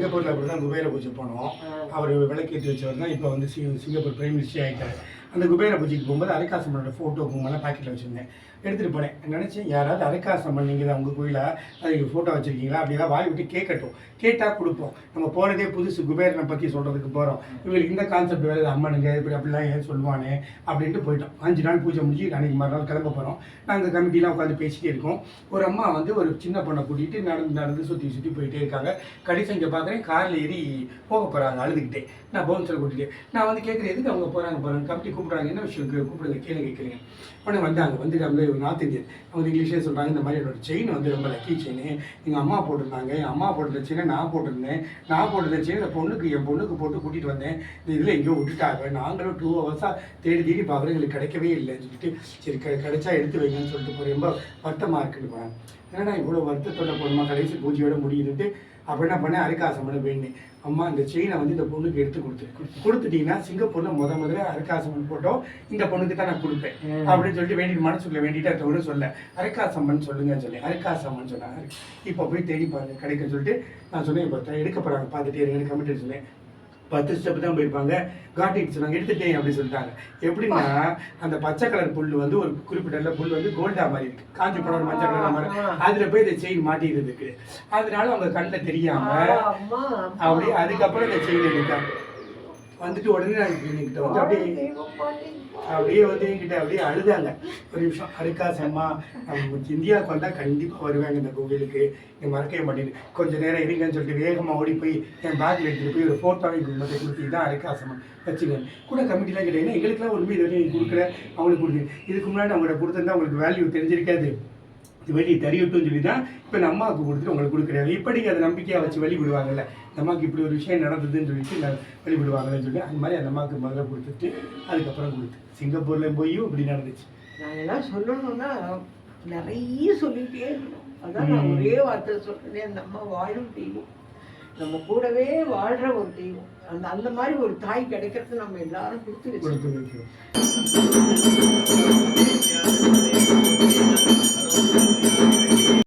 சிங்கப்பூரில் அப்படி தான் குபேர பூஜை போனோம். அவர் விளக்கேற்றி வச்சவர் தான் இப்போ வந்து சிங்கப்பூர் பிரைம் மினிஸ்டர் ஆகிட்டார். அந்த குபேர பூஜைக்கு போகும்போது அரைக்காசம்மனோட ஃபோட்டோ கும்பலாம் பாக்கெட்டில் வச்சுருந்தேன். எடுத்துகிட்டு போனேன். நினச்சேன் யாராவது அரைக்காசம்மன் நீங்கள் தான் உங்கள் கோயிலில் அதுக்கு ஃபோட்டோ வச்சுருக்கீங்களா அப்படிலாம் வாய் விட்டு கேட்கட்டும். கேட்டால் கொடுப்போம். நம்ம போகிறதே புதுசு குபேரனை பற்றி சொல்கிறதுக்கு போகிறோம். இவங்களுக்கு இந்த கான்செப்ட் வேறு அம்மனுங்க இப்படி அப்படிலாம் ஏன் சொல்லுவானே அப்படின்ட்டு போயிட்டோம். 5 நாள் பூஜை முடிஞ்சு அன்றைக்கி மறுநாள் கிளம்ப போகிறோம். நாங்கள் கமிட்டிலாம் உட்காந்து பேசிட்டே இருக்கோம். ஒரு அம்மா வந்து ஒரு சின்ன பொண்ணை கூட்டிகிட்டு நடந்து சுற்றி போயிட்டே இருக்காங்க. கடைசி இங்கே பார்க்குறேன் காரில் ஏறி போக போகிறாங்க அழுதுகிட்டே. நான் பவுன்சரை கூட்டிகிட்டு நான் வந்து கேட்குறேன் எதுக்கு அவங்க போகிறாங்க கமிட்டி கூப்பிட்றாங்க என்ன விஷயம் கூப்பிடுங்க கேளுங்க. உடனே வந்தாங்க. வந்துட்டு அவங்க நார்த் இந்தியன் அவங்க இங்கிலீஷ்லேயே சொல்கிறாங்க இந்த மாதிரி என்னோட செயின் வந்து ரொம்ப லக்கி செயின் எங்கள் அம்மா போட்டிருந்தாங்க. என் அம்மா போட்டிருந்த செயினை நான் போட்டிருந்தேன். நான் போட்டிருந்த செயின் என் பொண்ணுக்கு போட்டு கூட்டிகிட்டு வந்தேன். இந்த இதில் எங்கேயோ விட்டுட்டாங்க. நாங்களும் 2 ஹவர்ஸாக தேடி பார்க்குறோம். எங்களுக்கு கிடைக்கவே இல்லைன்னு சொல்லிட்டு சரி கிடைச்சா எடுத்து வைங்கன்னு சொல்லிட்டு போகிறேன். ரொம்ப வருத்தமாக இருக்குன்னு போனேன். ஏன்னா இவ்வளோ வருத்தத்தோட போகணுமா கடைசி பூஜையோட முடியுதுட்டு அப்போ என்ன பண்ணேன் அரைக்காசம்மன் வேணும். அம்மா இந்த செயினை வந்து இந்த பொண்ணுக்கு எடுத்து கொடுத்துட்டீங்கன்னா சிங்கப்பூரில் முதல்ல அரைக்காசம்மன் போட்டோ இந்த பொண்ணுக்கு தான் நான் கொடுப்பேன் அப்படின்னு சொல்லிட்டு வேண்டிட்டு மனசுக்குள்ள வேண்டிட்டு அதை கூட சொல்ல அரைக்காசம்மன் சொல்லுங்கன்னு சொல்லி அரைக்காசம்மன் சொன்னாங்க. இப்போ போய் தேடி பாருங்க கிடைக்குன்னு சொல்லிட்டு நான் சொன்னேன். இப்போ எடுக்க போகிறாங்க பார்த்துட்டே இருங்கன்னு கமிட்டி சொன்னேன். 10 ஸ்டெப் தான் போயிருப்பாங்க. காட்டிட்டு சொன்னாங்க எடுத்துட்டேன் அப்படின்னு சொல்லிட்டாங்க. எப்படின்னா அந்த பச்சை கலர் புல் வந்து ஒரு குறிப்பிட்ட புல் வந்து கோல்டா மாதிரி இருக்கு. காஞ்சி படம் மஞ்சள் கலர் மாதிரி அதுல போய் இந்த செயின் மாட்டிடுறதுக்கு அதனால அவங்க கண்ணில் தெரியாம அப்படியே அதுக்கப்புறம் இந்த செயின் எடுத்தாங்க. வந்துட்டு உடனே நான் கிட்ட வந்து அப்படியே வந்து என்கிட்ட அப்படியே அழுதாங்க. ஒரு நிமிஷம் அரைக்காசம்மா இந்தியாவுக்கு வந்தால் கண்டிப்பாக வருவாங்க இந்த கோவிலுக்கு நீ மறக்கவே மாட்டேங்குது கொஞ்சம் நேரம் இருங்கன்னு சொல்லிட்டு வேகமாக ஓடி போய் என் பேக்கில் எடுத்துகிட்டு போய் ஒரு ஃபோட்டோவை கொடுத்து தான் அரைக்காசம்மா வச்சுக்கேன் கூட கமிட்டிலாம் கிடையாது. எங்களுக்குலாம் உண்மை இது வரையும் கொடுக்குற அவங்களுக்கு கொடுத்து இதுக்கு முன்னாடி அவங்கள்ட்ட கொடுத்துருந்தா அவங்களுக்கு வேல்யூ தெரிஞ்சிருக்காது. இது வெளியே தெரியட்டும்னு சொல்லி தான் இப்போ இந்த அம்மாவுக்கு கொடுத்துட்டு உங்களுக்கு கொடுக்குறாரு. இப்படி அதை நம்பிக்கையாக வச்சு வழிவிடுவாங்கல்ல இந்த அம்மாவுக்கு இப்படி ஒரு விஷயம் நடந்ததுன்னு சொல்லிட்டு வழிவிடுவாங்கன்னு சொல்லி அந்த மாதிரி அந்த அம்மாவுக்கு முதல்ல கொடுத்துட்டு அதுக்கப்புறம் கொடுத்து சிங்கப்பூரில் போயும் இப்படி நடந்துச்சு. நான் எல்லாம் சொல்லணும்னா நிறைய சொல்லிகிட்டே இருக்கணும். அதான் நான் ஒரே வார்த்தை சொல்கிறேன். அந்த அம்மா வாழும் தெய்வம், நம்ம கூடவே வாழ்கிற ஒரு தெய்வம். அந்த மாதிரி ஒரு தாய் கிடைக்கிறது நம்ம எல்லாரும் கொடுத்து வச்சு